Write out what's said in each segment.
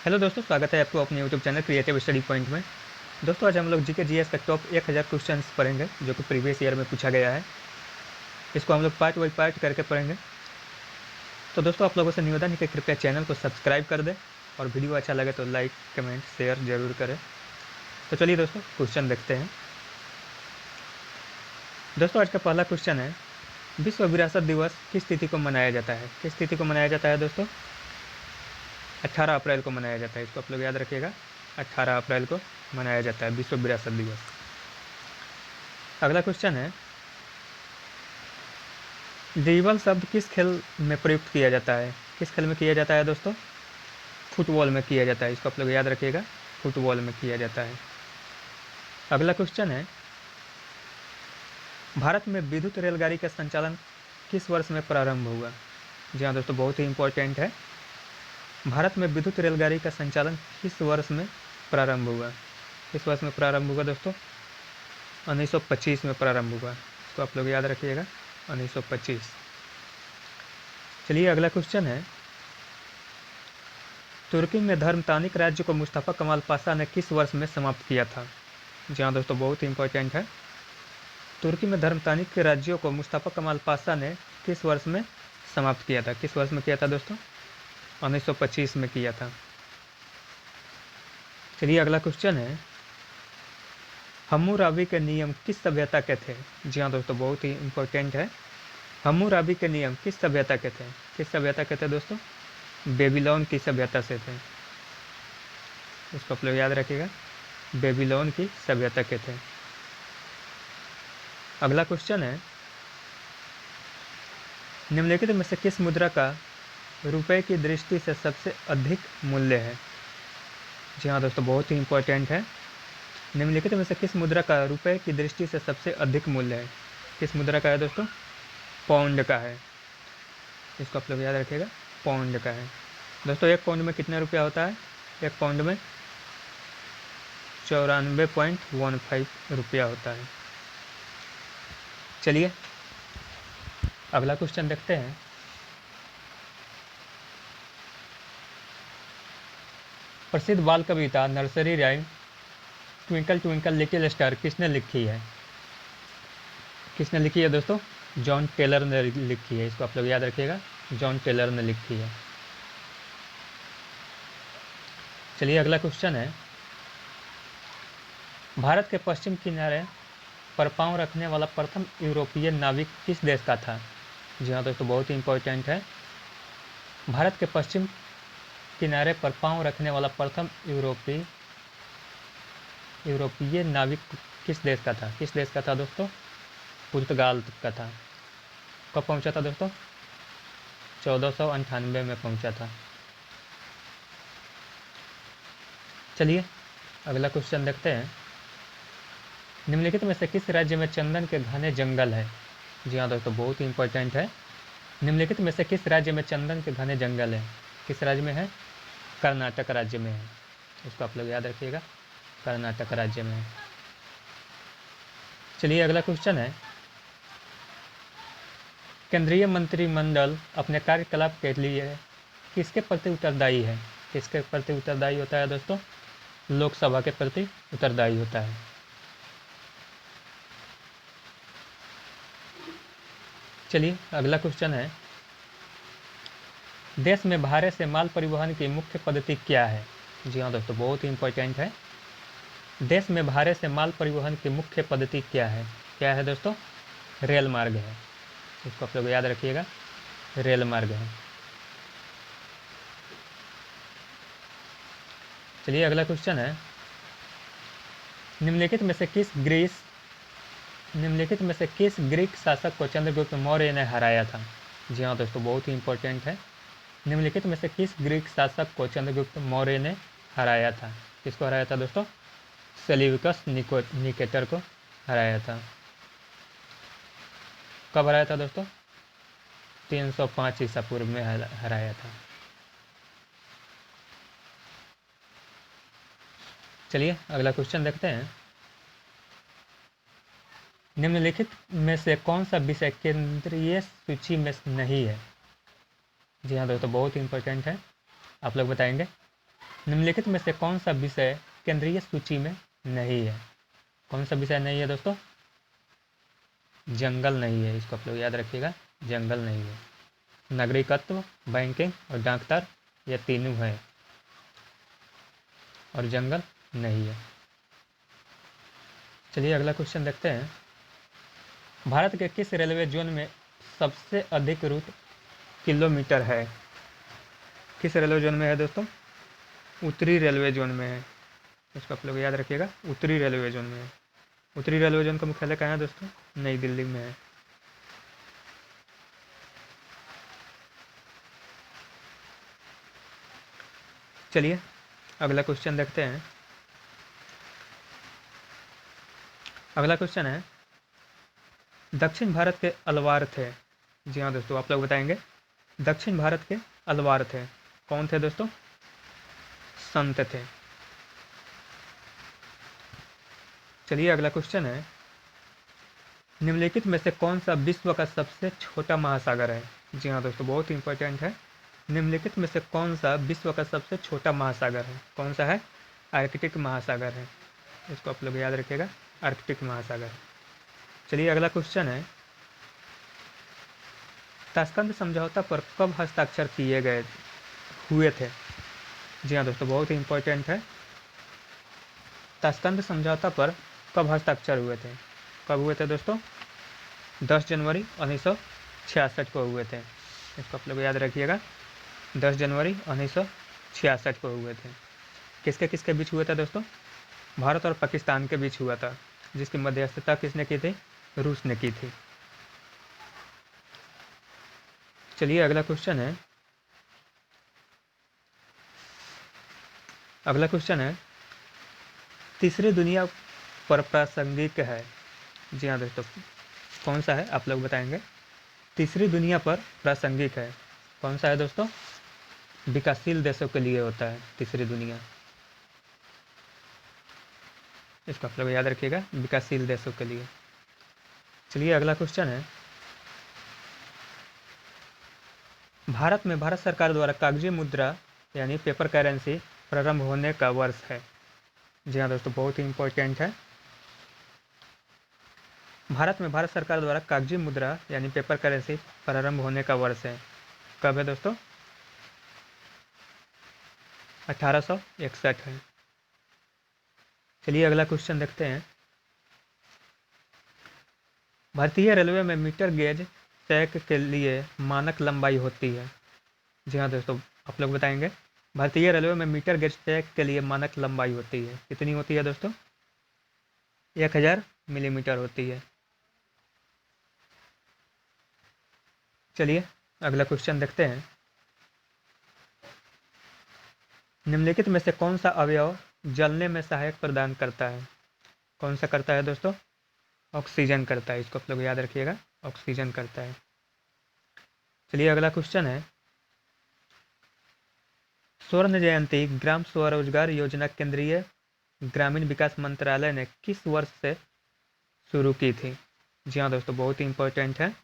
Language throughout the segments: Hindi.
हेलो दोस्तों, स्वागत है आपको अपने YouTube channel creative study point में। दोस्तों, आज हम लोग जीके जीएस का टॉप 1000 क्वेश्चंस पढ़ेंगे जो कि प्रीवियस ईयर में पूछा गया है। इसको हम लोग पार्ट बाई पार्ट करके पढ़ेंगे। तो दोस्तों, आप लोगों से निवेदन है कि कृपया चैनल को सब्सक्राइब कर दें और वीडियो अच्छा लगे तो लाइक कमेंट शेयर जरूर करें। तो चलिए दोस्तों, क्वेश्चन देखते हैं। दोस्तों, आज का पहला क्वेश्चन है, विश्व विरासत दिवस किस तिथि को मनाया जाता है? किस तिथि को मनाया जाता है दोस्तों? 18 अप्रैल को मनाया जाता है। इसको आप लोग याद रखिएगा, 18 अप्रैल को मनाया जाता है विश्व विरासत दिवस। अगला क्वेश्चन है, ड्रिबल शब्द किस खेल में प्रयुक्त किया जाता है? किस खेल में किया जाता है दोस्तों? फुटबॉल में किया जाता है। इसको आप लोग याद रखिएगा, फुटबॉल में किया जाता है। अगला क्वेश्चन है, भारत में विद्युत रेलगाड़ी का संचालन किस वर्ष में प्रारंभ हुआ? जी हाँ दोस्तों, बहुत ही इंपॉर्टेंट है। भारत में विद्युत रेलगाड़ी का संचालन किस वर्ष में प्रारंभ हुआ? किस वर्ष में प्रारंभ हुआ दोस्तों? 1925 में प्रारंभ हुआ। इसको आप लोग याद रखिएगा, 1925। चलिए अगला क्वेश्चन है, तुर्की में धर्मतानिक राज्य को मुस्तफ़ा कमाल पाशा ने किस वर्ष में समाप्त किया था? जी हाँ दोस्तों, बहुत ही इंपॉर्टेंट है। तुर्की में धर्मतानिक के राज्यों को मुस्तफ़ा कमाल पाशा ने किस वर्ष में समाप्त किया था? किस वर्ष में किया था दोस्तों? 1925 में किया था। चलिए अगला क्वेश्चन है, हम्मुराबी के नियम किस सभ्यता के थे? जी हाँ दोस्तों, बहुत ही इंपॉर्टेंट है। हम्मुराबी के नियम किस सभ्यता के थे? किस सभ्यता के थे दोस्तों? बेबीलोन की सभ्यता से थे। इसको आप लोग याद रखिएगा, बेबीलोन की सभ्यता के थे। अगला क्वेश्चन है, निम्नलिखित में से किस मुद्रा का रुपए की दृष्टि से सबसे अधिक मूल्य है? जी हाँ दोस्तों, बहुत ही इंपॉर्टेंट है। निम्नलिखित में से किस मुद्रा का रुपए की दृष्टि से सबसे अधिक मूल्य है? किस मुद्रा का है दोस्तों? पाउंड का है। इसको आप लोग याद रखिएगा, पाउंड का है। दोस्तों, एक पाउंड में कितना रुपया होता है? एक पाउंड में 94.15 रुपया होता है। चलिए अगला क्वेश्चन देखते हैं। प्रसिद्ध बाल कविता nursery rhyme twinkle twinkle little star किसने लिखी है? किसने लिखी है दोस्तों? जॉन टेलर ने लिखी है। इसको आप लोग याद रखिएगा, जॉन टेलर ने लिखी है। चलिए अगला क्वेश्चन है, भारत के पश्चिम किनारे पर पांव रखने वाला प्रथम यूरोपीय नाविक किस देश का था? जी हाँ दोस्तों, बहुत ही इंपॉर्टेंट है। भारत के पश्चिम किनारे पर पांव रखने वाला प्रथम यूरोपीय नाविक किस देश का था? किस देश का था दोस्तों? पुर्तगाल का था। कब पहुंचा था दोस्तों? 1498 में पहुंचा था। चलिए अगला क्वेश्चन देखते हैं, निम्नलिखित में से किस राज्य में चंदन के घने जंगल है? जी हाँ दोस्तों, बहुत ही इंपॉर्टेंट है। निम्नलिखित में से किस राज्य में चंदन के घने जंगल है? किस राज्य में है? कर्नाटक राज्य में है। इसको आप लोग याद रखिएगा, कर्नाटक राज्य में है। चलिए अगला क्वेश्चन है, केंद्रीय मंत्रिमंडल अपने कार्यकलाप के लिए किसके प्रति उत्तरदायी है? किसके प्रति उत्तरदायी होता है दोस्तों? लोकसभा के प्रति उत्तरदायी होता है। चलिए अगला क्वेश्चन है, देश में भाड़े से माल परिवहन की मुख्य पद्धति क्या है? जी हाँ दोस्तों, बहुत ही इंपॉर्टेंट है। देश में भाड़े से माल परिवहन की मुख्य पद्धति क्या है? क्या है दोस्तों? रेल मार्ग है। इसको आप लोग याद रखिएगा, रेल मार्ग है। चलिए अगला क्वेश्चन है, निम्नलिखित में से किस ग्रीक शासक को चंद्रगुप्त मौर्य ने हराया था? जी हाँ दोस्तों, बहुत ही इंपॉर्टेंट है। निम्नलिखित में से किस ग्रीक शासक को चंद्रगुप्त मौर्य ने हराया था? किसको हराया था दोस्तों? सेल्यूकस निकेटर को हराया था। कब हराया था दोस्तों? 305 ईसा पूर्व में हराया था। चलिए अगला क्वेश्चन देखते हैं, निम्नलिखित में से कौन सा विषय केंद्रीय सूची में नहीं है? जी हाँ दोस्तों, बहुत इंपॉर्टेंट है, आप लोग बताएंगे। निम्नलिखित में से कौन सा विषय केंद्रीय सूची में नहीं है? कौन सा विषय नहीं है दोस्तों? जंगल नहीं है, इसको आप लोग याद रखिएगा, जंगल नहीं है। नागरिकत्व, बैंकिंग और डाकतार, ये तीनों है और जंगल नहीं है। चलिए अगला क्वेश्चन देखते हैं। भारत के किस रेलवे जोन में सबसे अधिक रूट किलोमीटर है? किस रेलवे जोन में है दोस्तों? उत्तरी रेलवे जोन में है। इसको आप लोग याद रखिएगा, उत्तरी रेलवे जोन में है। उत्तरी रेलवे जोन का मुख्यालय कहाँ है दोस्तों? नई दिल्ली में है। चलिए अगला क्वेश्चन देखते हैं। अगला क्वेश्चन है, दक्षिण भारत के अलवार थे। जी हाँ दोस्तों, आप लोग बताएंगे। दक्षिण भारत के अलवार थे, कौन थे दोस्तों? संत थे। चलिए अगला क्वेश्चन है, निम्नलिखित में से कौन सा विश्व का सबसे छोटा महासागर है? जी हाँ दोस्तों, बहुत ही इंपॉर्टेंट है। निम्नलिखित में से कौन सा विश्व का सबसे छोटा महासागर है? कौन सा है? आर्कटिक महासागर है। इसको आप लोग याद रखिएगा, आर्कटिक महासागर। चलिए अगला क्वेश्चन है, ताशकंद समझौता पर कब हस्ताक्षर किए गए हुए थे? जी हाँ दोस्तों, बहुत ही इंपॉर्टेंट है। ताशकंद समझौता पर कब हस्ताक्षर हुए थे? कब हुए थे दोस्तों? 10 जनवरी 1966 को हुए थे। इसको आप लोग याद रखिएगा, 10 जनवरी 1966 को हुए थे। किसके किसके बीच हुआ था दोस्तों? भारत और पाकिस्तान के बीच हुआ था, जिसकी मध्यस्थता किसने की थी? रूस ने की थी। चलिए अगला क्वेश्चन है, अगला क्वेश्चन है, तीसरी दुनिया पर प्रासंगिक है। जी हाँ दोस्तों, कौन सा है आप लोग बताएंगे? तीसरी दुनिया पर प्रासंगिक है, कौन सा है दोस्तों? विकासशील देशों के लिए होता है तीसरी दुनिया। इसको आप लोग याद रखिएगा, विकासशील देशों के लिए। चलिए अगला क्वेश्चन है, भारत में भारत सरकार द्वारा कागजी मुद्रा यानी पेपर करेंसी प्रारंभ होने का वर्ष है। जी हाँ दोस्तों, बहुत ही इंपॉर्टेंट है। भारत में भारत सरकार द्वारा कागजी मुद्रा यानी पेपर करेंसी प्रारंभ होने का वर्ष है, कब है दोस्तों? 1861 है। चलिए अगला क्वेश्चन देखते हैं, भारतीय रेलवे में मीटर गेज ट्रैक के लिए मानक लंबाई होती है। जी हाँ दोस्तों, आप लोग बताएंगे। भारतीय रेलवे में मीटर गेज ट्रैक के लिए मानक लंबाई होती है, कितनी होती है दोस्तों? 1000 मिलीमीटर होती है। चलिए अगला क्वेश्चन देखते हैं, निम्नलिखित में से कौन सा अवयव जलने में सहायक प्रदान करता है? कौन सा करता है दोस्तों? ऑक्सीजन करता है। इसको आप लोग याद रखिएगा, ऑक्सीजन करता है। चलिए अगला क्वेश्चन है, स्वर्ण जयंती ग्राम स्वरोजगार योजना केंद्रीय ग्रामीण विकास मंत्रालय ने किस वर्ष से शुरू की थी? जी हाँ दोस्तों, बहुत ही इंपॉर्टेंट है।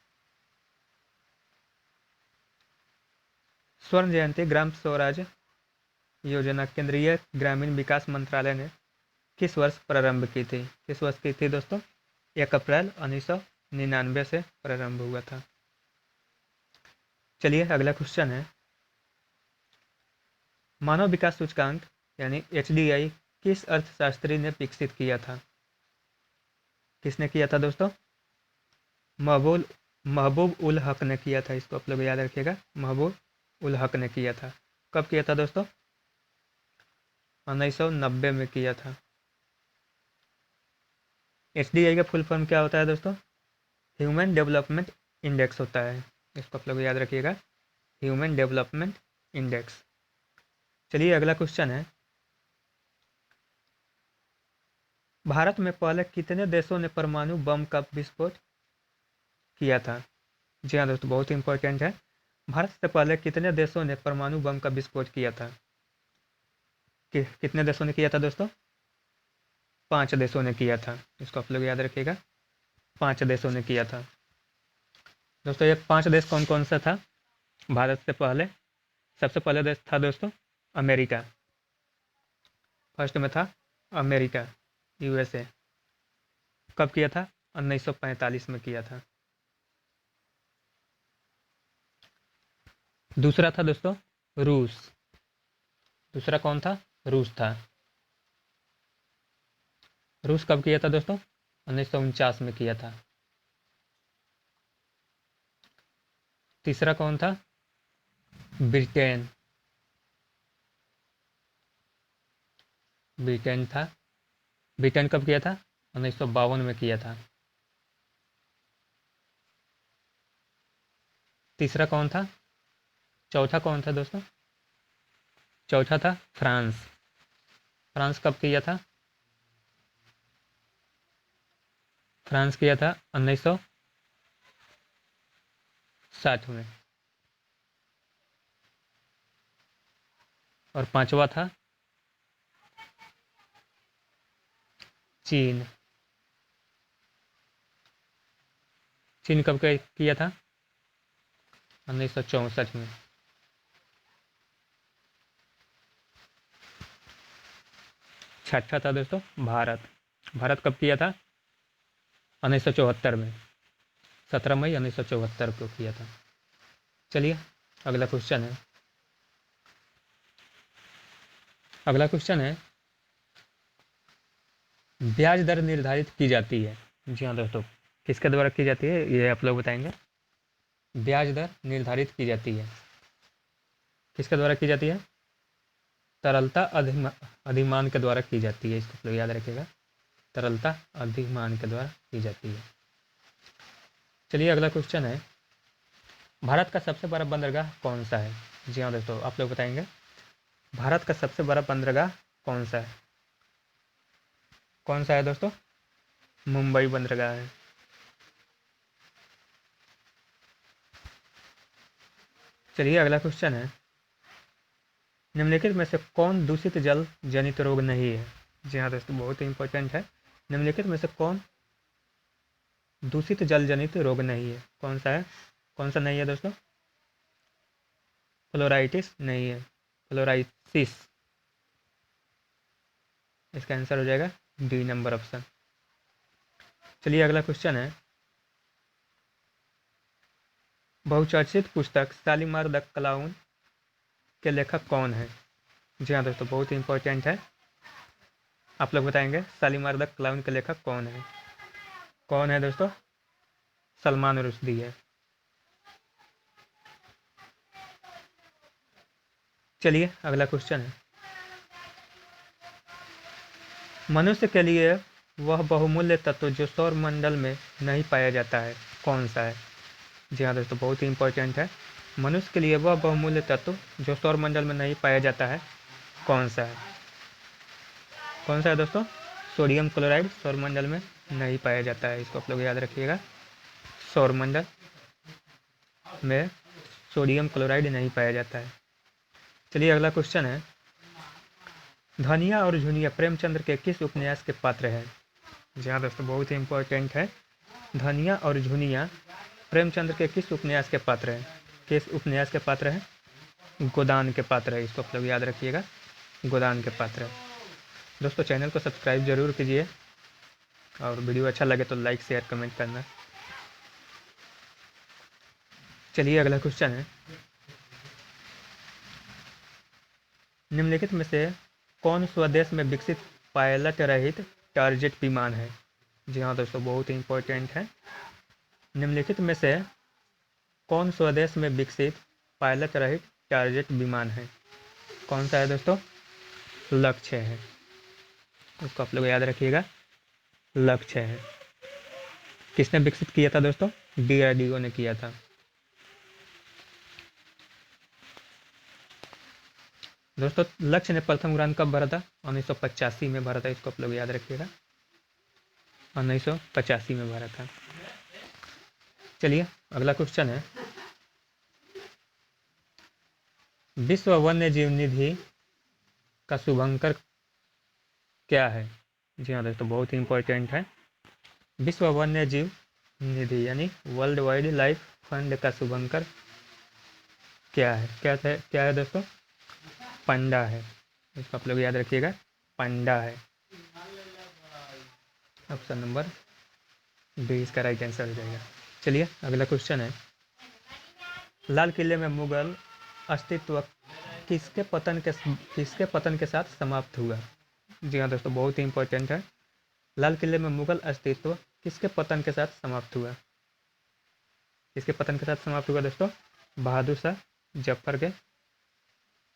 स्वर्ण जयंती ग्राम स्वराज योजना केंद्रीय ग्रामीण विकास मंत्रालय ने किस वर्ष प्रारंभ की थी? किस वर्ष की थी दोस्तों? 1 अप्रैल 1999 से प्रारंभ हुआ था। चलिए अगला क्वेश्चन है, मानव विकास सूचकांक यानी HDI किस अर्थशास्त्री ने विकसित किया था? किसने किया था दोस्तों? महबूब महबूब उल हक ने किया था। इसको आप लोग याद रखिएगा, महबूब उल हक ने किया था। कब किया था दोस्तों? 1990 में किया था। HDI का फुल फॉर्म क्या होता है दोस्तों? ह्यूमन डेवलपमेंट इंडेक्स होता है। इसको आप लोग याद रखिएगा, ह्यूमन डेवलपमेंट इंडेक्स। चलिए अगला क्वेश्चन है, भारत में पहले कितने देशों ने परमाणु बम का विस्फोट किया था? जी हाँ दोस्तों, बहुत इंपॉर्टेंट है। भारत से पहले कितने देशों ने परमाणु बम का विस्फोट किया था? कितने देशों ने किया था दोस्तों? 5 देशों ने किया था। इसको आप लोग याद रखिएगा, 5 देशों ने किया था। दोस्तों ये 5 देश कौन कौन सा था? भारत से पहले सबसे पहले देश था दोस्तों अमेरिका। फर्स्ट में था अमेरिका, यूएसए। कब किया था? 1945 में किया था। दूसरा था दोस्तों रूस। दूसरा कौन था? रूस था। रूस कब किया था दोस्तों? 1949 में किया था। तीसरा कौन था? ब्रिटेन। ब्रिटेन था। ब्रिटेन कब किया था? 1952 में किया था। तीसरा कौन था? चौथा कौन था दोस्तों? चौथा था फ्रांस। फ्रांस कब किया था? फ्रांस किया था 1960 में। और पांचवा था चीन। चीन कब किया था? 1964 में। छठा था दोस्तों भारत। भारत कब किया था? 1974 में। 17 मई 1974 को किया था। चलिए अगला क्वेश्चन है। अगला क्वेश्चन है, ब्याज दर निर्धारित की जाती है। जी हाँ दोस्तों, किसके द्वारा की जाती है ये आप लोग बताएंगे। ब्याज दर निर्धारित की जाती है, किसके द्वारा की जाती है? तरलता अधिमान के द्वारा की जाती है। इसको आप लोग याद रखिएगा, तरलता अधिमान के द्वारा की जाती है। चलिए अगला क्वेश्चन है, भारत का सबसे बड़ा बंदरगाह कौन सा है? जी हाँ दोस्तों, आप लोग बताएंगे भारत का सबसे बड़ा बंदरगाह कौन सा है? कौन सा है दोस्तों? मुंबई बंदरगाह है। चलिए अगला क्वेश्चन है, निम्नलिखित में से कौन दूषित जल जनित रोग नहीं है? जी हाँ दोस्तों, बहुत ही इंपॉर्टेंट है। निम्नलिखित में से कौन दूषित जल जनित रोग नहीं है? कौन सा है? कौन सा नहीं है दोस्तों? फ्लोराइटिस नहीं है, फ्लोराइसिस। इसका आंसर हो जाएगा डी नंबर ऑप्शन। चलिए अगला क्वेश्चन है, बहुचर्चित पुस्तक शालीमार द क्लाउन के लेखक कौन है? जी हाँ दोस्तों, बहुत ही इंपॉर्टेंट है। आप लोग बताएंगे शालीमार द क्लाउन के लेखक कौन है? कौन है दोस्तों? सलमान रुश्दी है। चलिए अगला क्वेश्चन है, मनुष्य के लिए वह बहुमूल्य तत्व जो सौर मंडल में नहीं पाया जाता है, कौन सा है? जी हाँ दोस्तों, बहुत ही इंपॉर्टेंट है। मनुष्य के लिए वह बहुमूल्य तत्व जो सौर मंडल में नहीं पाया जाता है, कौन सा है? कौन सा है दोस्तों? सोडियम क्लोराइड सौर मंडल में नहीं पाया जाता है। इसको आप लोग याद रखिएगा, सौर मंडल में सोडियम क्लोराइड नहीं पाया जाता है। चलिए अगला क्वेश्चन है, धनिया और झुनिया प्रेमचंद्र के किस उपन्यास के पात्र हैं? जी हाँ दोस्तों, बहुत ही इंपॉर्टेंट है। धनिया और झुनिया प्रेमचंद्र के किस उपन्यास के पात्र हैं? किस उपन्यास के पात्र हैं? गोदान के पात्र है। इसको आप लोग याद रखिएगा, गोदान के पात्र है। दोस्तों चैनल को सब्सक्राइब जरूर कीजिए और वीडियो अच्छा लगे तो लाइक शेयर कमेंट करना। चलिए अगला क्वेश्चन है, निम्नलिखित में से कौन स्वदेश में विकसित पायलट रहित टारजेट विमान है? जी हाँ दोस्तों, बहुत ही इंपॉर्टेंट है। निम्नलिखित में से कौन स्वदेश में विकसित पायलट रहित टारजेट विमान है? कौन सा है दोस्तों? लक्ष्य है। उसको आप लोग याद रखिएगा, लक्ष्य है। किसने विकसित किया था दोस्तों? DRDO ने किया था। दोस्तों लक्ष्य ने प्रथम उड़ान कब भरा था? 1985 में भरा था। इसको आप लोग याद रखिएगा, 1985 में भरा था। चलिए अगला क्वेश्चन है, विश्व वन्य जीव निधि का शुभंकर क्या है? जी हाँ दोस्तों, बहुत ही इंपॉर्टेंट है। विश्व वन्य जीव निधि यानी वर्ल्ड वाइल्ड लाइफ फंड का शुभंकर क्या है? क्या है दोस्तों? पंडा है। इसको आप लोग याद रखिएगा, पांडा है। ऑप्शन नंबर बी इसका राइट आंसर हो जाएगा। चलिए अगला क्वेश्चन है, लाल किले में मुगल अस्तित्व किसके पतन के साथ समाप्त हुआ? जी हाँ दोस्तों, बहुत ही इंपॉर्टेंट है। लाल किले में मुगल अस्तित्व किसके पतन के साथ समाप्त हुआ? किसके पतन के साथ समाप्त हुआ दोस्तों? बहादुर शाह जफर के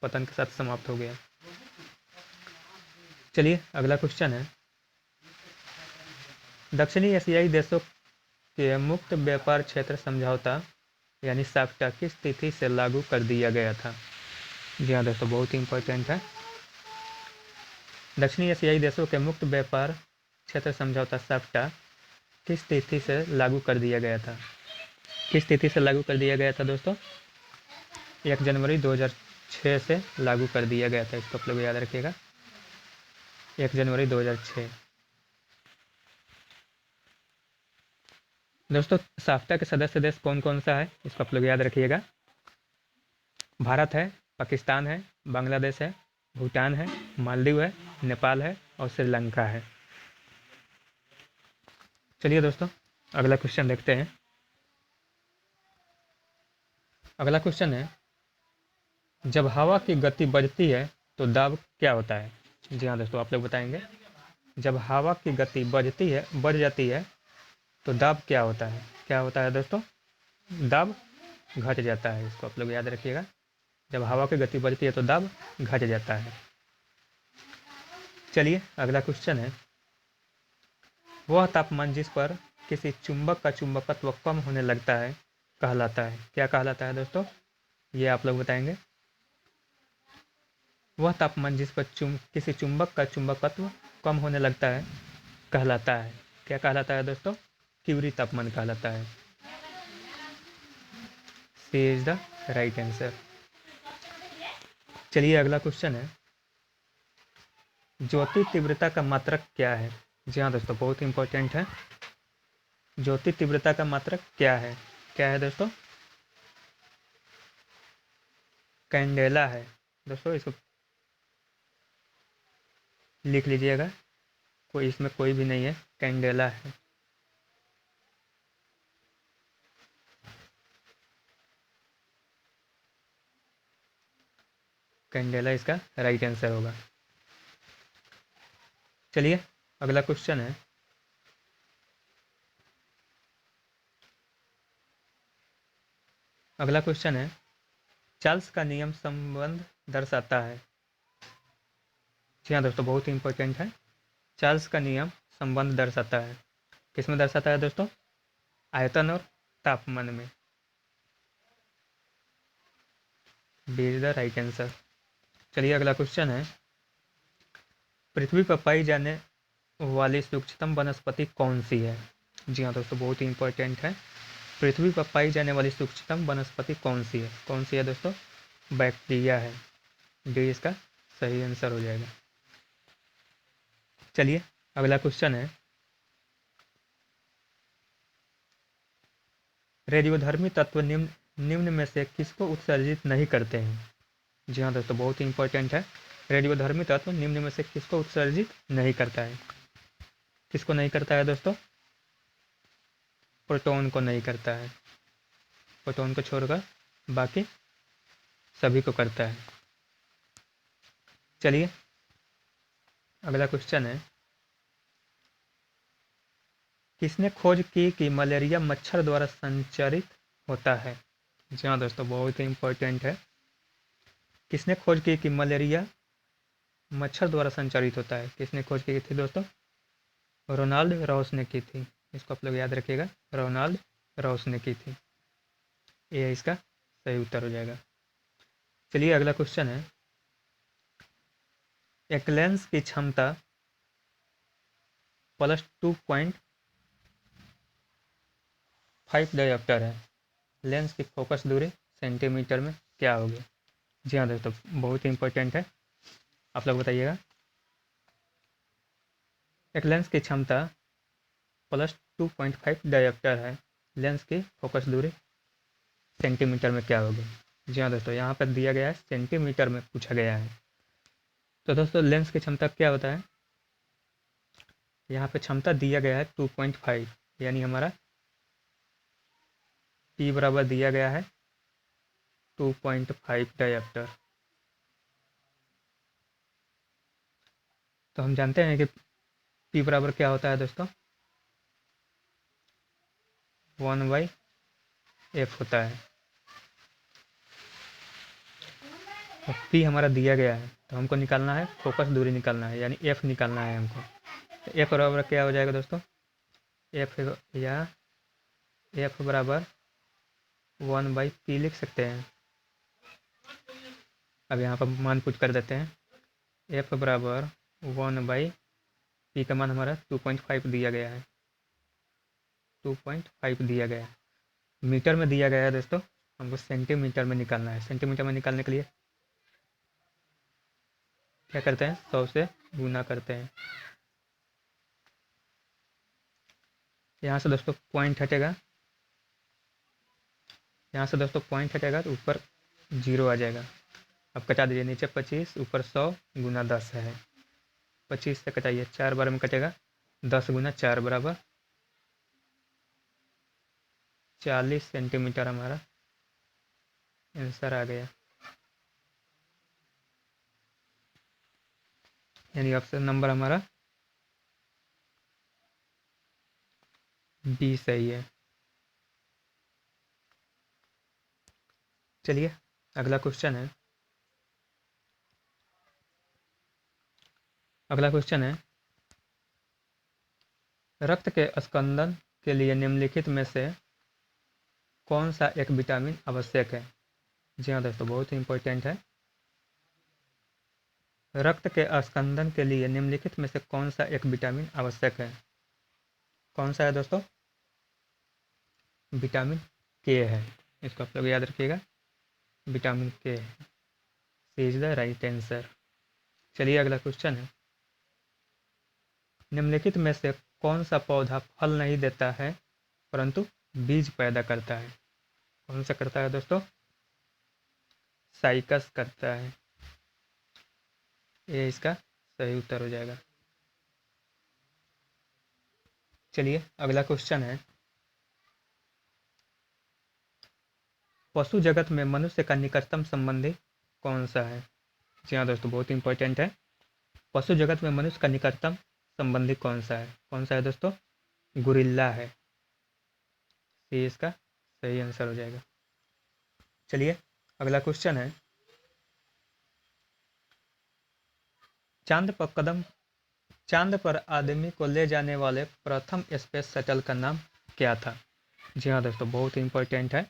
पतन के साथ समाप्त हो गया। चलिए अगला क्वेश्चन है, दक्षिणी एशियाई देशों के मुक्त व्यापार क्षेत्र समझौता यानी साफ्टा किस तिथि से लागू कर दिया गया था? जी हाँ दोस्तों, बहुत ही इंपॉर्टेंट है। दक्षिणी एशियाई देशों के मुक्त व्यापार क्षेत्र समझौता साफ्टा किस तिथि से लागू कर दिया गया था? किस तिथि से लागू कर दिया गया था दोस्तों? 1 जनवरी 2006 से लागू कर दिया गया था। इसको आप लोग याद रखिएगा, 1 जनवरी 2006। दोस्तों साफ्टा के सदस्य देश कौन कौन सा है, इसको आप लोग याद रखिएगा। भारत है, पाकिस्तान है, बांग्लादेश है, भूटान है, मालदीव है, नेपाल है और श्रीलंका है। चलिए दोस्तों अगला क्वेश्चन देखते हैं। अगला क्वेश्चन है, जब हवा की गति बढ़ती है तो दाब क्या होता है? जी हाँ दोस्तों, आप लोग बताएंगे। जब हवा की गति बढ़ जाती है तो दाब क्या होता है? क्या होता है दोस्तों? दाब घट जाता है। इसको आप लोग याद रखिएगा, जब हवा की गति बढ़ती है तो दाब घट जाता है। चलिए अगला क्वेश्चन है, वह तापमान जिस पर किसी चुंबक का चुंबकत्व कम होने लगता है कहलाता है? क्या कहलाता है दोस्तों? ये आप लोग बताएंगे। वह तापमान जिस पर किसी चुंबक का चुंबकत्व कम होने लगता है कहलाता है। क्या कहलाता है दोस्तों? क्यूरी तापमान कहलाता है। सी इज द राइट आंसर। चलिए अगला क्वेश्चन है, ज्योति तीव्रता का मात्रक क्या है? जी हाँ दोस्तों, बहुत इंपॉर्टेंट है। ज्योति तीव्रता का मात्रक क्या है? क्या है दोस्तों? कैंडेला है। दोस्तों इसको लिख लीजिएगा, इसमें कोई भी नहीं है, कैंडेला है। कैंडेला इसका राइट आंसर होगा। चलिए अगला क्वेश्चन है, अगला क्वेश्चन है, चार्ल्स का नियम संबंध दर्शाता है? जी हाँ दोस्तों, बहुत ही इंपॉर्टेंट है। चार्ल्स का नियम संबंध दर्शाता है। किस में दर्शाता है दोस्तों? आयतन और तापमान में। B is the right answer. चलिए अगला क्वेश्चन है, पृथ्वी पर पाई जाने वाली सूक्ष्मतम वनस्पति कौन सी है? जी हाँ दोस्तों, बहुत ही इंपॉर्टेंट है। पृथ्वी पर पाई जाने वाली सूक्ष्मतम वनस्पति कौन सी है? कौन सी है दोस्तों? बैक्टीरिया है। डी इसका सही आंसर हो जाएगा। चलिए अगला क्वेश्चन है, रेडियोधर्मी तत्व निम्न में से किसको उत्सर्जित नहीं करते हैं? जी हाँ दोस्तों, बहुत ही इंपॉर्टेंट है। रेडियोधर्मी तत्व निम्न में से किसको उत्सर्जित नहीं करता है? किसको नहीं करता है दोस्तों? प्रोटॉन को नहीं करता है। प्रोटॉन को छोड़कर बाकी सभी को करता है। चलिए अगला क्वेश्चन है, किसने खोज की कि मलेरिया मच्छर द्वारा संचारित होता है? जी हाँ दोस्तों, बहुत ही इंपॉर्टेंट है। किसने खोज की कि मलेरिया मच्छर द्वारा संचारित होता है? किसने खोज की थी दोस्तों? रोनाल्ड रॉस ने की थी। इसको आप लोग याद रखिएगा, रोनाल्ड रॉस ने की थी। ये इसका सही उत्तर हो जाएगा। चलिए अगला क्वेश्चन है, एक लेंस की क्षमता +2.5 डायोप्टर है, लेंस की फोकस दूरी सेंटीमीटर में क्या होगी? जी हाँ दोस्तों, बहुत ही इंपॉर्टेंट है, आप लोग बताइएगा। एक लेंस की क्षमता +2.5 डायोप्टर है, लेंस की फोकस दूरी सेंटीमीटर में क्या होगी? जी हाँ दोस्तों, यहाँ पर दिया गया है, सेंटीमीटर में पूछा गया है। तो दोस्तों लेंस की क्षमता क्या होता है, यहाँ पे क्षमता दिया गया है 2.5, यानी हमारा P बराबर दिया गया है 2.5 डायप्टर। तो हम जानते हैं कि P बराबर क्या होता है दोस्तों, 1/f होता है। तो P हमारा दिया गया है, तो हमको निकालना है फोकस दूरी निकालना है, यानी F निकालना है हमको। तो F बराबर क्या हो जाएगा दोस्तों, F या F बराबर 1/P लिख सकते हैं। अब यहाँ पर मान पुट कर देते हैं, F बराबर 1/P का मान हमारा 2.5 दिया गया है, 2.5 दिया गया है। मीटर में दिया गया है दोस्तों, हमको सेंटीमीटर में निकालना है। सेंटीमीटर में निकालने के लिए क्या करते हैं, 100 से गुना करते हैं। यहाँ से दोस्तों पॉइंट हटेगा, यहाँ से दोस्तों पॉइंट हटेगा तो ऊपर 0 आ जाएगा। अब कटा दीजिए, नीचे 25 ऊपर 100 गुना 10 है, 25 से कटाइए, 4 बार में कटेगा, 10 गुना 4 बराबर 40 सेंटीमीटर हमारा आंसर आ गया। यानी ऑप्शन नंबर हमारा बी सही है। चलिए अगला क्वेश्चन है, अगला क्वेश्चन है, रक्त के स्कंदन के लिए निम्नलिखित में से कौन सा एक विटामिन आवश्यक है। जी हाँ दोस्तों, बहुत ही इंपॉर्टेंट है। रक्त के स्कंदन के लिए निम्नलिखित में से कौन सा एक विटामिन आवश्यक है। कौन सा है दोस्तों, विटामिन के है, इसको आप लोग याद रखिएगा, विटामिन के है। सी इज द राइट आंसर। चलिए अगला क्वेश्चन है, निम्नलिखित में से कौन सा पौधा फल नहीं देता है परंतु बीज पैदा करता है। कौन सा करता है दोस्तों, साइकस करता है। ये इसका सही उत्तर हो जाएगा। चलिए अगला क्वेश्चन है, पशु जगत में मनुष्य का निकटतम संबंधी कौन सा है। जी हाँ दोस्तों, बहुत इंपॉर्टेंट है। पशु जगत में मनुष्य का निकटतम संबंधी कौन सा है। कौन सा है दोस्तों, गुरिल्ला है। ये इसका सही आंसर हो जाएगा। चलिए अगला क्वेश्चन है, चांद पर आदमी को ले जाने वाले प्रथम स्पेस शटल का नाम क्या था। जी हाँ दोस्तों, बहुत ही इंपॉर्टेंट है,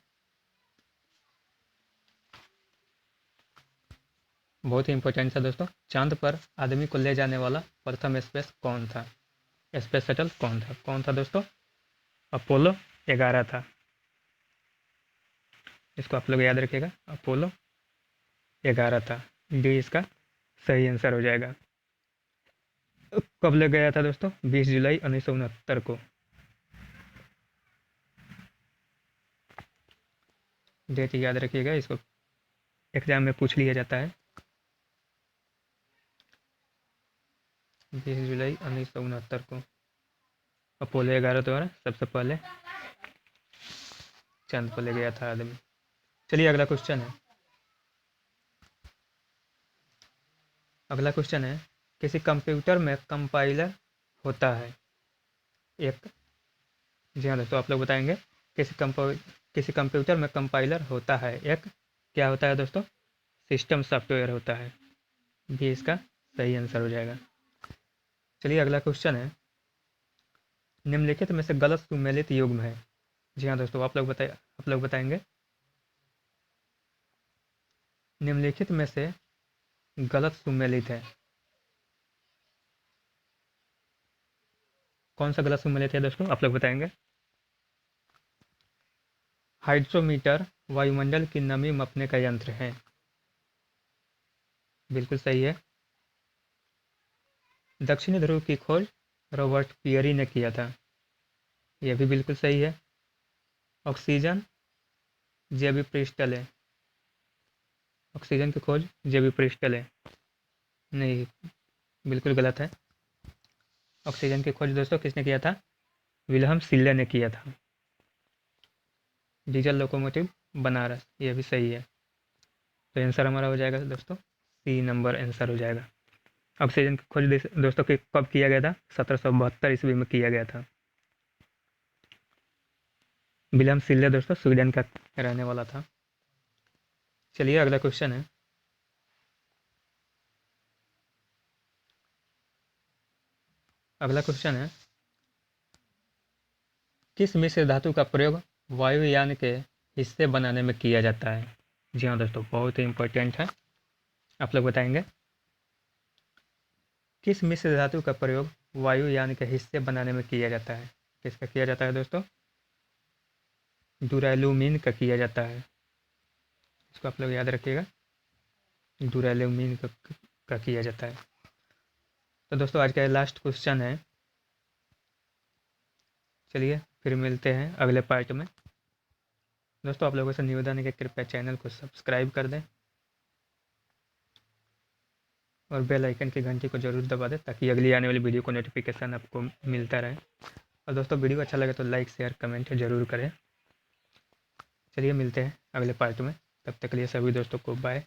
बहुत ही इंपॉर्टेंट था दोस्तों। चांद पर आदमी को ले जाने वाला प्रथम स्पेस कौन था, स्पेस शटल कौन था। कौन था दोस्तों, अपोलो 11 था। इसको आप लोग याद रखिएगा, अपोलो 11 था। डी इसका सही आंसर हो जाएगा। कब ले गया था दोस्तों, 20 जुलाई 1969 को। डेट याद रखिएगा, इसको एग्जाम में पूछ लिया जाता है। 20 जुलाई 1969 को अपोलो 11 द्वारा सबसे पहले चांद पर ले गया था आदमी। चलिए अगला क्वेश्चन है, अगला क्वेश्चन है, किसी कंप्यूटर में कंपाइलर होता है एक। जी हाँ दोस्तों, आप लोग बताएंगे, किसी कंप्यूटर में कंपाइलर होता है एक, क्या होता है दोस्तों, सिस्टम सॉफ्टवेयर होता है। भी इसका सही आंसर हो जाएगा। चलिए अगला क्वेश्चन है, निम्नलिखित में से गलत सुमेलित युग्म है। जी हाँ दोस्तों, आप लोग बताएंगे, निम्नलिखित में से गलत सुमेलित है। कौन सा गलत सुमेलित है दोस्तों, आप लोग बताएंगे। हाइड्रोमीटर वायुमंडल की नमी मापने का यंत्र है। बिल्कुल सही है। दक्षिणी ध्रुव की खोज रॉबर्ट पियरी ने किया था। यह भी बिल्कुल सही है। ऑक्सीजन जेबी प्रिस्टल है, ऑक्सीजन की खोज जेबी प्रिस्टल है। नहीं, बिल्कुल गलत है। ऑक्सीजन की खोज दोस्तों किसने किया था? विल्हम शिले ने किया था। डीजल लोकोमोटिव बनारस, ये भी सही है। तो आंसर हमारा हो जाएगा दोस्तों सी नंबर आंसर हो जाएगा। ऑक्सीजन की खोज दोस्तों कब किया गया था? 1772 ईस्वी में किया गया था। विलियम शिले दोस्तों स्वीडन का रहने वाला था। चलिए अगला क्वेश्चन है। अगला क्वेश्चन है, किस मिश्र धातु का प्रयोग वायुयान के हिस्से बनाने में किया जाता है? जी हाँ दोस्तों, बहुत ही इंपॉर्टेंट है, आप लोग बताएंगे। किस मिश्र धातु का प्रयोग वायुयान के हिस्से बनाने में किया जाता है? किसका किया जाता है दोस्तों? डुरालुमीन का किया जाता है। इसको आप लोग याद रखिएगा, डुरालुमीन का किया जाता है। तो दोस्तों आज का लास्ट क्वेश्चन है। चलिए फिर मिलते हैं अगले पार्ट में। दोस्तों आप लोगों से निवेदन है कि कृपया चैनल को सब्सक्राइब कर दें और बेल आइकन की घंटी को जरूर दबा दें ताकि अगली आने वाली वीडियो को नोटिफिकेशन आपको मिलता रहे। और दोस्तों वीडियो अच्छा लगे तो लाइक शेयर कमेंट जरूर करें। चलिए मिलते हैं अगले पार्ट में, तब तक के लिए सभी दोस्तों को बाय।